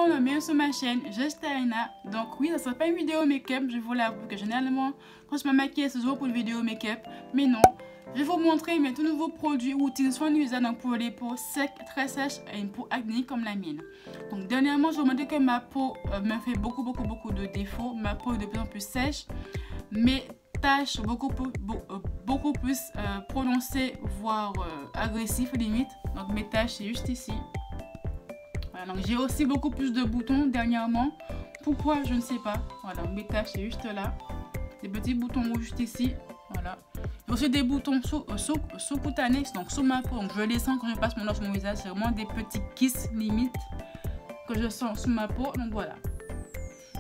monde, bienvenue sur ma chaîne, je suis Taina. Donc oui, ça sera pas une vidéo make-up, je vous l'avoue que généralement, quand je me maquille, c'est toujours pour une vidéo make-up. Mais non, je vais vous montrer mes tout nouveaux produits routines soins d'usage pour les peaux secs, très sèches et une peau acnéique comme la mienne. Donc dernièrement, je vous montre que ma peau me fait beaucoup de défauts. Ma peau est de plus en plus sèche, mes taches beaucoup plus prononcées, voire agressives limite. Donc mes taches, c'est juste ici. Voilà, donc j'ai aussi beaucoup plus de boutons dernièrement. Pourquoi, je ne sais pas. Voilà, mes taches, c'est juste là. Des petits boutons rouges juste ici. Voilà. J'ai aussi des boutons sous-cutanés, donc sous ma peau. Donc je les sens quand je passe mon doigt sur mon visage. C'est vraiment des petits kisses limite que je sens sous ma peau. Donc voilà.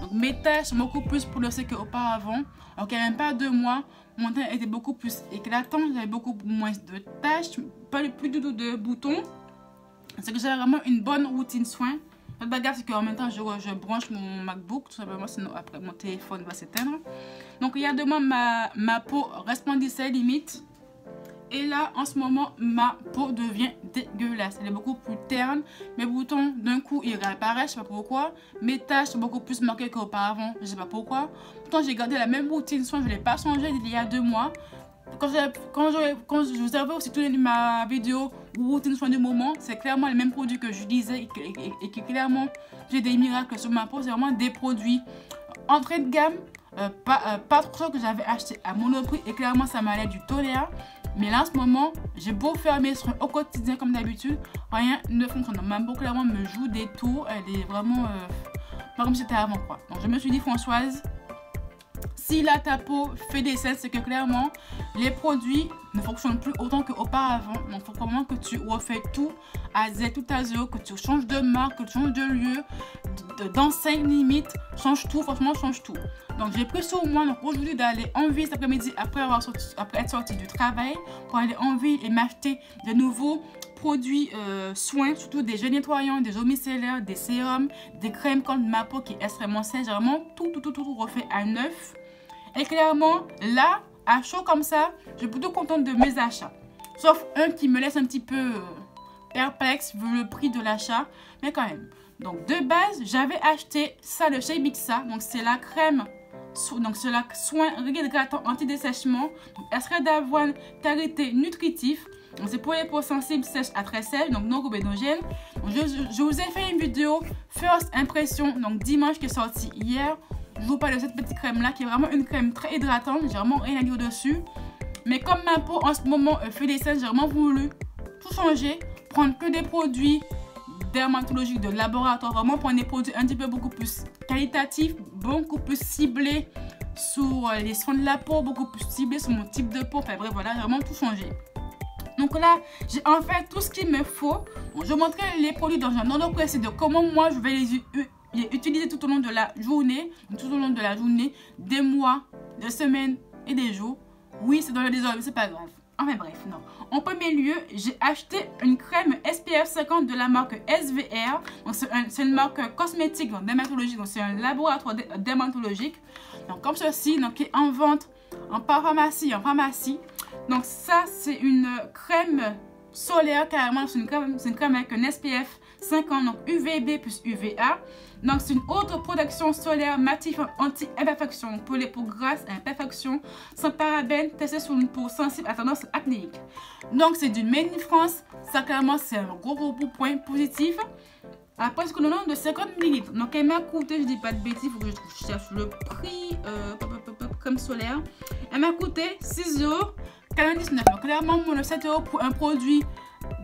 Donc mes taches sont beaucoup plus prononcées qu'auparavant. Donc il n'y a même pas 2 mois, mon teint était beaucoup plus éclatant. J'avais beaucoup moins de taches, pas plus du tout de boutons. C'est que j'ai vraiment une bonne routine soin. Le bagarre, c'est qu'en même temps, je branche mon MacBook, tout simplement, sinon après mon téléphone va s'éteindre. Donc il y a 2 mois, ma peau resplendissait limite. Et là, en ce moment, ma peau devient dégueulasse. Elle est beaucoup plus terne. Mes boutons, d'un coup, ils réapparaissent. Je ne sais pas pourquoi. Mes taches sont beaucoup plus marquées qu'auparavant. Je ne sais pas pourquoi. Pourtant, j'ai gardé la même routine soin. Je ne l'ai pas changé il y a 2 mois. Quand je vous avais aussi tourné ma vidéo routine soin du moment, c'est clairement les mêmes produits que j'utilisais et que clairement, j'ai des miracles sur ma peau. C'est vraiment des produits entrée de gamme. Pas trop que j'avais acheté à Monoprix et clairement, ça m'allait du tonnerre. Mais là, en ce moment, j'ai beau faire mes soins au quotidien comme d'habitude, rien ne fonctionne. Ma peau, clairement, me joue des tours. Elle est vraiment pas comme c'était avant, quoi. Donc, je me suis dit, Françoise, si là, ta peau fait des scènes, c'est que clairement, les produits ne fonctionnent plus autant qu'auparavant. Donc, il faut vraiment que tu refais tout à Z, tout à zéro, que tu changes de marque, que tu changes de lieu, d'enseigne limite, change tout, franchement, change tout. Donc, j'ai pris sur moi, donc aujourd'hui, d'aller en ville cet après-midi après être sorti du travail, pour aller en ville et m'acheter de nouveaux produits soins, surtout des gels nettoyants, des eaux micellaires, des sérums, des crèmes contre ma peau qui est extrêmement sèche. J'ai vraiment tout refait à neuf. Et clairement, là, à chaud comme ça, je suis plutôt contente de mes achats. Sauf un qui me laisse un petit peu perplexe vu le prix de l'achat, mais quand même. Donc de base, j'avais acheté ça de chez Mixa. Donc c'est la crème, donc c'est la soin hydratant anti-dessèchement. Extrait d'avoine, karité nutritif. C'est pour les peaux sensibles, sèches à très sèches, donc non cobénogènes. Je vous ai fait une vidéo First Impression, donc dimanche qui est sorti hier. Je vous parle de cette petite crème là qui est vraiment une crème très hydratante. J'ai vraiment rien à dire dessus. Mais comme ma peau en ce moment fait des scènes, j'ai vraiment voulu tout changer. Prendre que des produits dermatologiques de laboratoire. Vraiment prendre des produits un petit peu beaucoup plus qualitatifs, beaucoup plus ciblés sur les soins de la peau, beaucoup plus ciblés sur mon type de peau. Enfin bref, voilà, j'ai vraiment tout changé. Donc là, j'ai en fait tout ce qu'il me faut. Bon, je vais montrer les produits dans un ordre précis de comment moi je vais les utiliser tout au long de la journée, des mois, des semaines et des jours. Oui, c'est dans le désordre, mais c'est pas grave. Enfin bref, non. En premier lieu, j'ai acheté une crème SPF 50 de la marque SVR. C'est une marque cosmétique, donc dermatologique. Donc c'est un laboratoire dermatologique. Donc comme ceci, donc qui est en vente en pharmacie. Donc ça, c'est une crème solaire carrément. C'est une crème avec un SPF 50, donc UVB plus UVA. Donc c'est une haute protection solaire matif anti-imperfection pour les peaux grasses et imperfections, sans parabènes, testée sur une peau sensible à tendance acnéique. Donc c'est du Made in France. Ça clairement c'est un gros point positif. Après, ce qu'on a de 50 ml. Donc elle m'a coûté, je dis pas de bêtises, il faut que je cherche le prix crème solaire. Elle m'a coûté 6,99 €. Donc clairement, mon 7 € pour un produit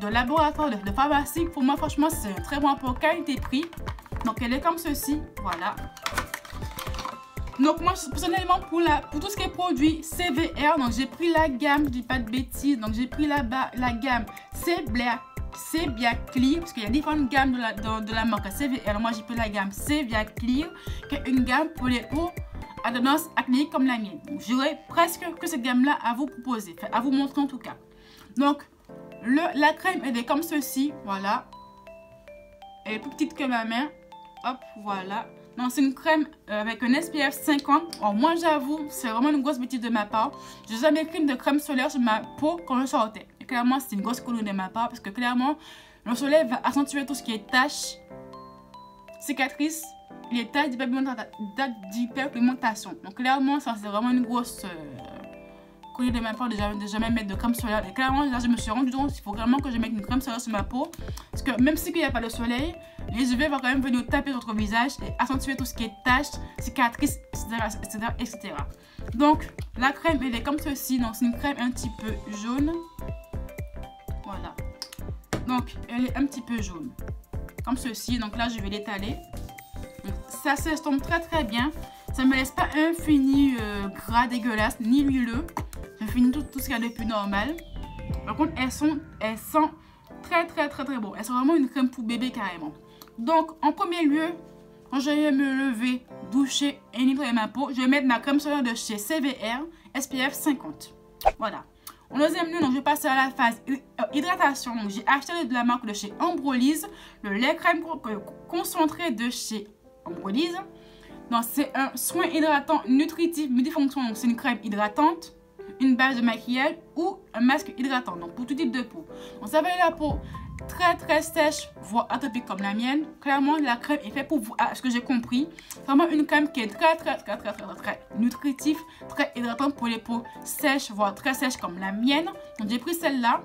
de laboratoire, de pharmacie, pour moi franchement c'est un très bon rapport qualité-prix. Donc elle est comme ceci, voilà. Donc moi personnellement pour tout ce qui est produit CVR, donc j'ai pris la gamme, je dis pas de bêtises, donc j'ai pris la gamme Sebia Clear, parce qu'il y a différentes gammes de la marque CVR. Alors moi j'ai pris la gamme Sebia Clear, qui est une gamme pour les peaux à tendance acnéique comme la mienne. J'aurai presque que cette gamme là à vous proposer, enfin, à vous montrer en tout cas. Donc la crème elle est comme ceci, voilà. Elle est plus petite que ma main. Hop, voilà. Donc c'est une crème avec un SPF 50. Alors moi j'avoue, c'est vraiment une grosse bêtise de ma part. J'ai jamais pris de crème solaire sur ma peau quand je sortais. Et clairement c'est une grosse connerie de ma part parce que clairement le soleil va accentuer tout ce qui est taches cicatrices et les taches d'hyperpigmentation. Donc clairement, ça c'est vraiment une grosse collier de ma part de jamais mettre de crème solaire. Et clairement, là je me suis rendu compte qu'il faut vraiment que je mette une crème solaire sur ma peau. Parce que même si il n'y a pas de soleil, les UV vont quand même venir taper sur votre visage et accentuer tout ce qui est taches, cicatrices, etc. Donc la crème elle est comme ceci. Donc c'est une crème un petit peu jaune. Voilà. Donc elle est un petit peu jaune. Comme ceci. Donc là je vais l'étaler. Ça s'estompe très bien. Ça ne me laisse pas un fini gras dégueulasse ni huileux. Je finis tout ce qu'il y a de plus normal. Par contre elles sentent très bon. Elles sont vraiment une crème pour bébé carrément. Donc en premier lieu, quand je vais me lever, doucher et nettoyer ma peau, je vais mettre ma crème solaire de chez CVR SPF 50. Voilà. En deuxième lieu, donc, je vais passer à la phase hydratation. Donc j'ai acheté de la marque de chez Embryolisse, le lait crème concentré de chez Embryolisse. Donc c'est un soin hydratant nutritif multifonction. Donc c'est une crème hydratante, une base de maquillage ou un masque hydratant. Donc pour tout type de peau. Donc ça va être la peau très sèche, voire atopique comme la mienne. Clairement la crème est faite pour vous, à ce que j'ai compris. Vraiment une crème qui est très nutritive, très hydratante pour les peaux sèches, voire très sèches comme la mienne. Donc j'ai pris celle-là.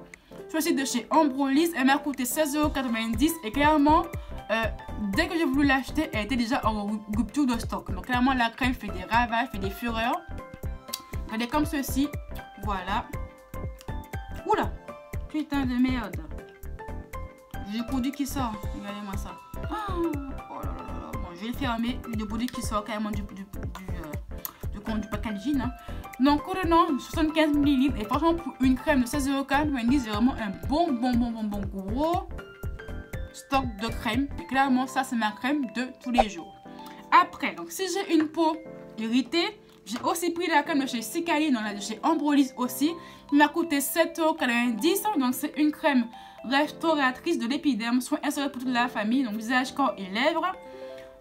Celle-ci de chez Embryolisse, elle m'a coûté 16,90 € et clairement dès que j'ai voulu l'acheter, elle était déjà en rupture de stock. Donc clairement la crème fait des ravages, fait des fureurs. Elle est comme ceci. Voilà. Oula, putain de merde. J'ai le produit qui sort. Regardez-moi ça. Oh là là. Bon, je vais le fermer. Le produit qui sort carrément du packaging. Hein. Donc, contenant 75 ml. Et franchement, pour une crème de 16,90 €, c'est vraiment un bon gros stock de crème. Et clairement, ça, c'est ma crème de tous les jours. Après, donc, si j'ai une peau irritée, j'ai aussi pris la crème de chez Cicaline, de chez Embryolisse aussi. Il m'a coûté 7,90 €. Donc, c'est une crème restauratrice de l'épiderme, soin installé pour toute la famille, donc visage, corps et lèvres.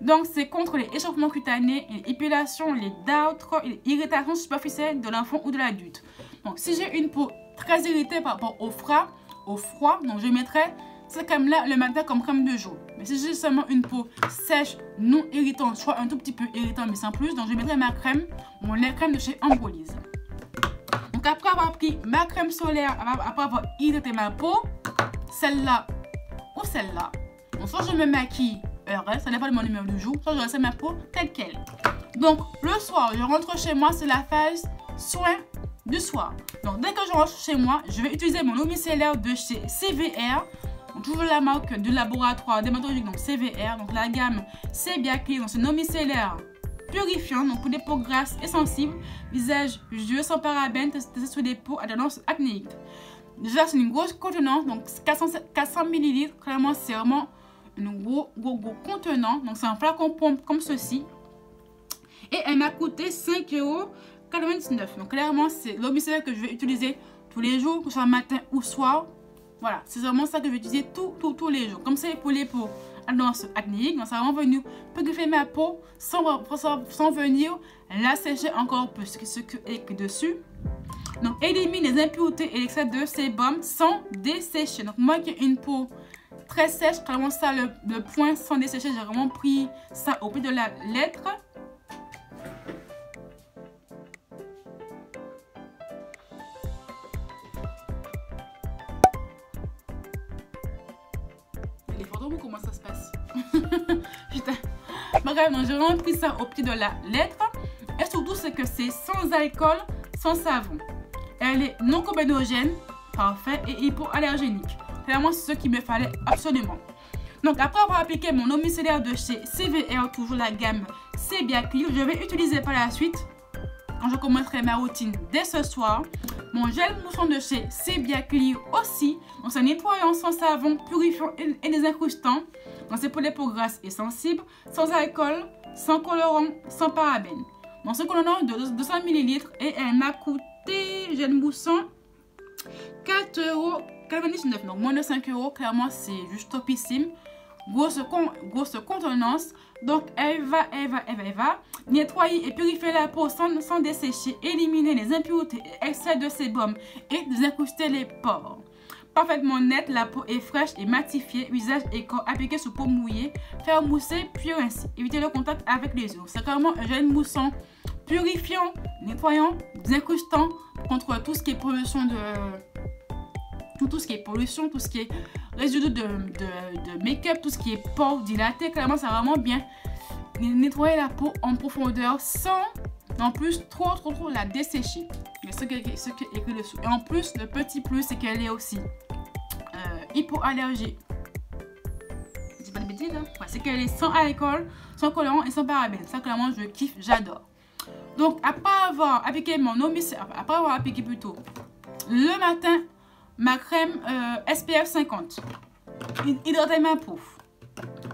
Donc, c'est contre les échauffements cutanés, les épilations, les dartres et les irritations superficielles de l'enfant ou de l'adulte. Donc, si j'ai une peau très irritée par rapport au froid, donc je mettrai cette crème-là le matin comme crème de jour. Mais si j'ai seulement une peau sèche, non irritante, soit un tout petit peu irritante, mais sans plus, donc je mettrai ma crème, mon lait crème de chez Embryolisse. Donc, après avoir pris ma crème solaire, après avoir hydraté ma peau, celle-là ou celle-là. Donc, soit je me maquille, ça dépend de mon humeur du jour, soit je laisse ma peau telle qu'elle. Donc, le soir, je rentre chez moi, c'est la phase soin du soir. Donc, dès que je rentre chez moi, je vais utiliser mon eau micellaire de chez CVR. Donc, toujours la marque du laboratoire dermatologique, donc CVR. Donc, la gamme c'est bien clean. Donc, c'est une eau micellaire purifiante, donc pour des peaux grasses et sensibles, visage, yeux sans parabènes, testée sur des peaux à tendance acnéique. Déjà, c'est une grosse contenance, donc 400 ml. Clairement, c'est vraiment un gros contenant. Donc, c'est un flacon pompe comme ceci. Et elle m'a coûté 5,99 €. Donc, clairement, c'est l'eau micellaire que je vais utiliser tous les jours, que ce soit matin ou soir. Voilà, c'est vraiment ça que je vais utiliser tous les jours. Comme c'est pour les peaux à tendance acnéique. Donc, ça va vraiment venir purifier ma peau sans venir la sécher encore plus que ce que est dessus. Donc, élimine les impuretés et l'excès de sébum sans dessécher. Donc, moi qui ai une peau très sèche, vraiment ça, le point sans dessécher, j'ai vraiment pris ça au pied de la lettre. Les photos, comment ça se passe? Putain. Bref, donc j'ai vraiment pris ça au pied de la lettre. Et surtout, c'est que c'est sans alcool, sans savon. Elle est non combinogène, parfait, et hypoallergénique. Clairement, c'est ce qu'il me fallait absolument. Donc, après avoir appliqué mon eau micellaire de chez CVR, toujours la gamme C'est bien clean, je vais utiliser par la suite, quand je commencerai ma routine dès ce soir, mon gel moussant de chez C'est bien clean aussi. Donc, c'est nettoyant sans savon, purifiant et désincrustant. Donc, c'est pour les peaux grasses et sensibles, sans alcool, sans colorant, sans parabènes. Donc, ce contenant de 200 ml et elle m'a coûté, gel moussant, 4,99 €. Donc, moins de 5 €. Clairement, c'est juste topissime. Grosse contenance. Donc, elle va nettoyer et purifier la peau sans dessécher, éliminer les impuretés et excès de sébum et désincruster les pores. parfaitement nette, la peau est fraîche et matifiée, visage et corps appliqué sur peau mouillée, faire mousser puis rincer. Éviter le contact avec les os. C'est carrément un gel moussant, purifiant, nettoyant, désincrustant contre tout ce qui est pollution de... Tout ce qui est pollution, tout ce qui est résidus de make-up, tout ce qui est pores dilatés. Clairement, ça va vraiment bien nettoyer la peau en profondeur sans en plus trop la dessécher. Ce qui est écrit dessous. Et en plus, le petit plus, c'est qu'elle est aussi hypoallergie. Je dis pas de bêtises, hein? Ouais, c'est qu'elle est sans alcool, sans colorant et sans parabènes. Ça, clairement, je kiffe, j'adore. Donc, après avoir appliqué mon homicide, après avoir appliqué plutôt le matin ma crème SPF 50, hydrater ma peau,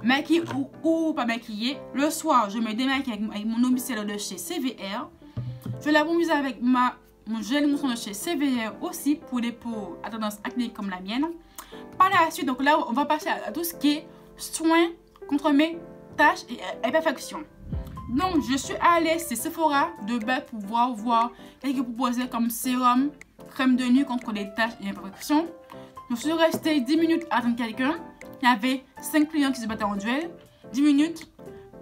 maquillée ou pas maquillée. Le soir, je me démaquille avec mon eau micellaire de chez CVR. Je la bronze avec mon gel moussant de chez CVR aussi pour les peaux à tendance acnéique comme la mienne. Par la suite, donc là, on va passer à tout ce qui est soins contre mes taches et imperfections. Donc, je suis allée chez Sephora de bas pour voir qu'est-ce qu'ils proposaient comme sérum, crème de nuit contre les taches et imperfections. Je suis restée 10 minutes à attendre quelqu'un. Il y avait 5 clients qui se battaient en duel. 10 minutes,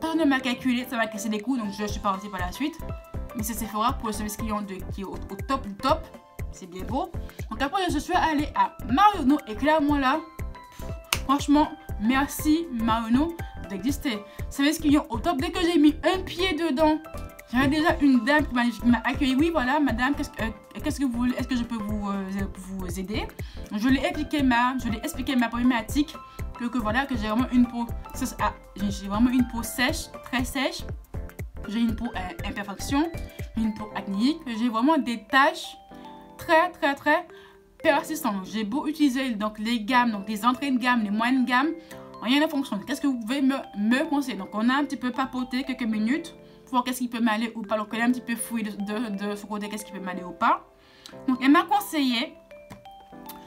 personne ne m'a calculé, ça m'a cassé les coups, donc je suis partie par la suite. Mais c'est Sephora pour le service client qui est au top du top. C'est bien beau. Donc après, je suis allée à Marionneau et clairement là, franchement, merci Marionneau d'exister. Service client au top. Dès que j'ai mis un pied dedans, j'avais déjà une dame qui m'a accueilli. Oui, voilà, madame, qu'est-ce que vous voulez? Est-ce que je peux vous aider? Je lui ai expliqué ma problématique. Que voilà, que j'ai vraiment une peau, j'ai vraiment une peau sèche, très sèche. J'ai une peau imperfection, une peau acnéique. J'ai vraiment des taches très persistantes. J'ai beau utiliser donc les gammes, donc les entrées de gamme, les moyennes de gamme, rien ne fonctionne. Qu'est-ce que vous pouvez me conseiller? Donc on a un petit peu papoté quelques minutes pour voir qu'est-ce qui peut m'aller ou pas. Donc elle a un petit peu fouillé de son côté qu'est-ce qui peut m'aller ou pas. Donc elle m'a conseillé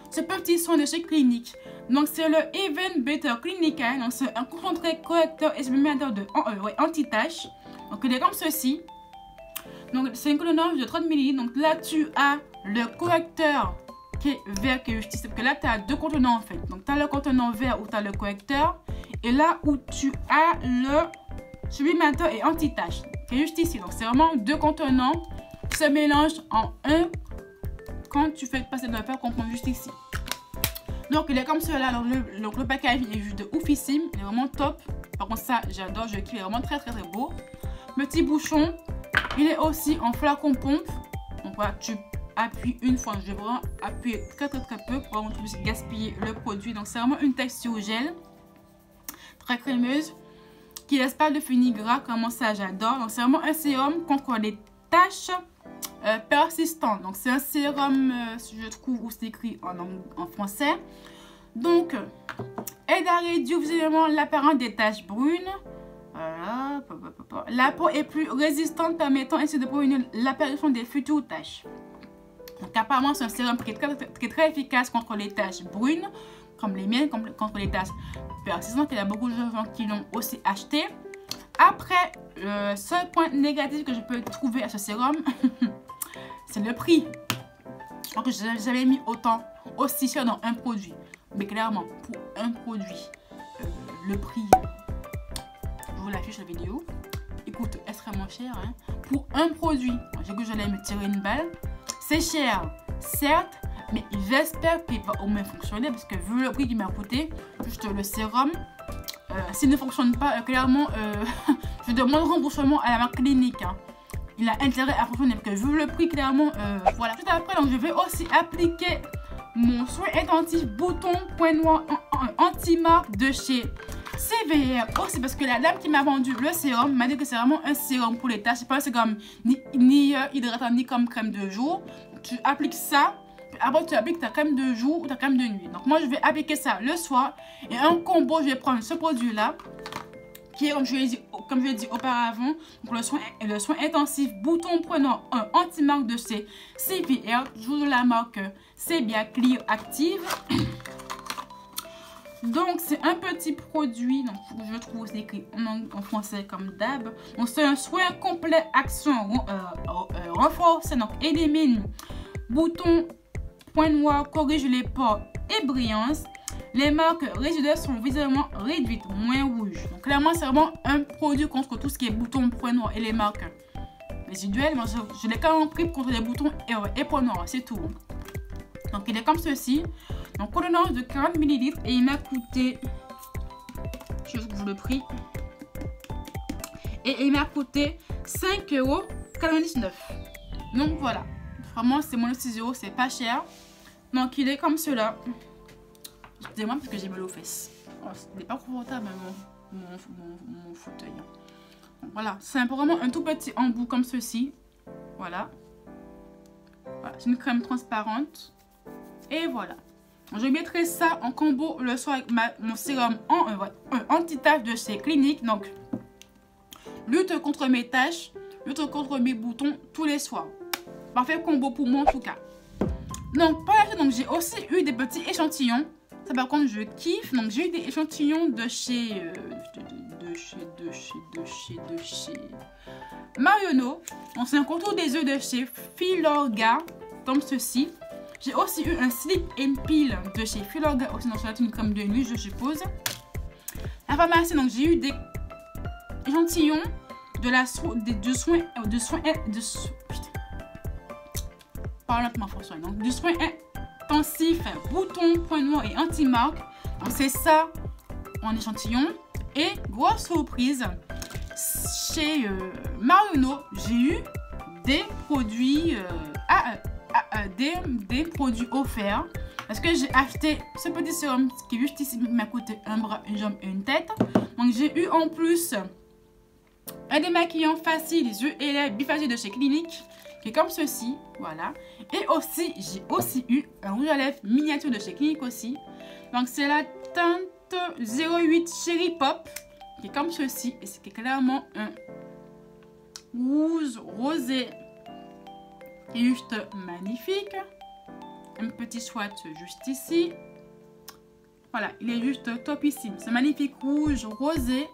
ce petit soin de chez Clinique. Donc c'est le Even Better Clinique. Donc c'est un concentré correcteur et supplémentaire de anti-taches. Donc il est comme ceci. Donc c'est une colonne de 30 ml. Donc là tu as le correcteur qui est vert, qui est justice. Parce que là tu as deux contenants en fait. Donc tu as le contenant vert où tu as le correcteur. Et là où tu as le sublimateur et anti-tache qui est juste ici. Donc c'est vraiment deux contenants qui se mélangent en un quand tu fais passer de la peur qu'on prend juste ici. Donc il est comme cela. Donc le packaging est juste de oufissime. Il est vraiment top. Par contre ça j'adore, je kiffe. Il est vraiment très beau. Petit bouchon. Il est aussi en flacon pompe. Donc voilà, tu appuies une fois. Je vais vraiment appuyer très peu pour vraiment plus gaspiller le produit. Donc c'est vraiment une texture gel. Très crémeuse. Qui laisse pas de fini gras. Comment ça j'adore. Donc c'est vraiment un sérum contre les taches persistantes. Donc c'est un sérum, je trouve, où c'est écrit en français. Donc aide à réduire visiblement l'apparence des taches brunes. Voilà. La peau est plus résistante, permettant ainsi de prévenir l'apparition des futures taches. Donc apparemment c'est un sérum qui est très efficace contre les taches brunes, comme les miennes, contre les taches persistantes. Il y a beaucoup de gens qui l'ont aussi acheté. Après, le seul point négatif que je peux trouver à ce sérum, c'est le prix. Donc j'avais mis autant aussi cher dans un produit. Mais clairement, pour un produit, le prix, je vous l'affiche la vidéo, il coûte extrêmement cher. Hein. Pour un produit, j'ai que j'allais me tirer une balle. C'est cher, certes, mais j'espère qu'il va au moins fonctionner parce que vu le prix qu'il m'a coûté, juste le sérum, s'il ne fonctionne pas, clairement, je demande remboursement à la marque Clinique. Hein. Il a intérêt à fonctionner parce que vu le prix, clairement, voilà. Tout après, donc, je vais aussi appliquer mon soin intensif bouton point noir anti-marque de chez CVR. Aussi parce que la dame qui m'a vendu le sérum m'a dit que c'est vraiment un sérum pour les taches. C'est pas un sérum ni hydratant ni comme crème de jour. Tu appliques ça. Après, tu appliques ta crème de jour ou ta crème de nuit. Donc, moi, je vais appliquer ça le soir. Et un combo, je vais prendre ce produit-là. Qui est, comme je l'ai dit auparavant, donc le soin intensif bouton prenant un anti-marque de chez CVR. Toujours de la marque Sebia Clear Active. Donc, c'est un petit produit. Donc, je trouve c'est écrit en français comme d'hab. Donc, c'est un soin complet action renforcé. Donc, élimine bouton point noir corrige les pores et brillance. Les marques résiduelles sont visiblement réduites, moins rouges. Donc clairement, c'est vraiment un produit contre tout ce qui est boutons, points noirs et les marques résiduelles. Moi, je l'ai quand même pris contre les boutons et points noirs, c'est tout. Donc il est comme ceci. Donc contenance de 40 ml et il m'a coûté, je vous le prix, et il m'a coûté 5,99 €. Donc voilà, vraiment c'est moins de 6 €, c'est pas cher. Donc il est comme cela. Excusez-moi parce que j'ai mal aux fesses. Oh, ce n'est pas confortable mon fauteuil. Donc, voilà, c'est vraiment un tout petit embout comme ceci. Voilà. Voilà, c'est une crème transparente. Et voilà. Je mettrai ça en combo le soir avec mon sérum anti-tache de chez Clinique. Donc, lutte contre mes taches, lutte contre mes boutons tous les soirs. Parfait combo pour moi en tout cas. Donc, par la suite, j'ai aussi eu des petits échantillons. Ça, par contre, je kiffe. Donc, j'ai eu des échantillons de chez Marionneau. Donc, c'est un contour des yeux de chez Filorga, comme ceci. J'ai aussi eu un slip and peel de chez Filorga, aussi. Donc, c'est une crème de nuit, je suppose. La pharmacie, donc, j'ai eu des échantillons du soin intensif, bouton, point noir et anti-marque. Donc c'est ça en échantillon. Et grosse surprise, chez Marionneau, j'ai eu des produits des produits offerts. Parce que j'ai acheté ce petit sérum qui est juste ici, qui m'a coûté un bras, une jambe et une tête. Donc j'ai eu en plus un démaquillant facile les yeux et lèvres biphasique de chez Clinique, qui est comme ceci, voilà. Et aussi, j'ai aussi eu un rouge à lèvres miniature de chez Clinique aussi. Donc c'est la teinte 08 Cherry Pop, qui est comme ceci, et c'est clairement un rouge rosé, qui est juste magnifique. Un petit swatch juste ici. Voilà, il est juste topissime. C'est magnifique, rouge, rosé,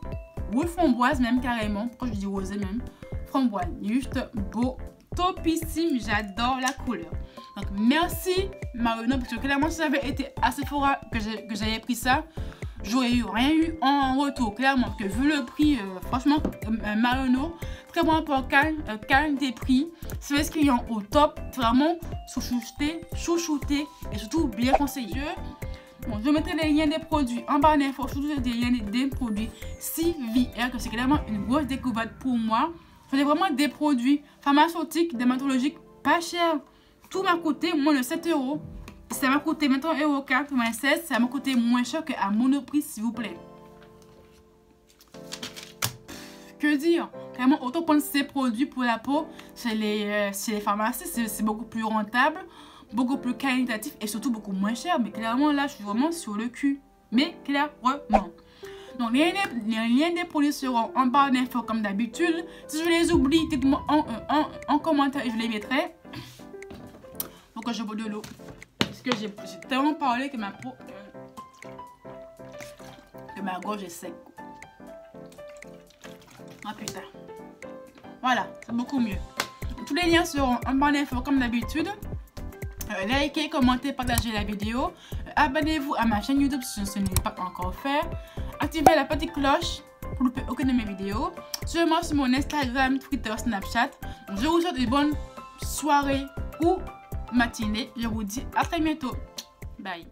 ou framboise même carrément. Pourquoi je dis rosé même? Framboise, il est juste beau. Topissime, j'adore la couleur. Donc merci Marionneau, parce que clairement si j'avais été à Sephora que j'avais pris ça, j'aurais rien eu en retour. Clairement que vu le prix, franchement Marionneau, très bon rapport qualité prix, service client au top, vraiment chouchouté et surtout bien conseillé. Bon, je mettrai les liens des produits en barre d'infos, surtout des liens des produits CVR, que c'est clairement une grosse découverte pour moi. C'est vraiment des produits pharmaceutiques, dermatologiques, pas chers. Tout m'a coûté moins de 7 €. Ça m'a coûté maintenant 1,96 €. Ça m'a coûté moins cher qu'à Monoprix, s'il vous plaît. Que dire? Vraiment, autant prendre ces produits pour la peau, chez les pharmacies, c'est beaucoup plus rentable, beaucoup plus qualitatif et surtout beaucoup moins cher. Mais clairement, là, je suis vraiment sur le cul. Mais clairement. Donc, les liens des produits seront en barre d'infos comme d'habitude. Si je les oublie, dites-moi en commentaire et je les mettrai. Donc, je bois de l'eau. Parce que j'ai tellement parlé que ma peau, que ma gorge est sec. Ah putain. Voilà, c'est beaucoup mieux. Tous les liens seront en barre d'infos comme d'habitude. Likez, commentez, partagez la vidéo. Abonnez-vous à ma chaîne YouTube si ce n'est pas encore fait. Activez la petite cloche pour ne louper aucune de mes vidéos. Suivez-moi sur mon Instagram, Twitter, Snapchat. Donc, je vous souhaite une bonne soirée ou matinée. Je vous dis à très bientôt. Bye.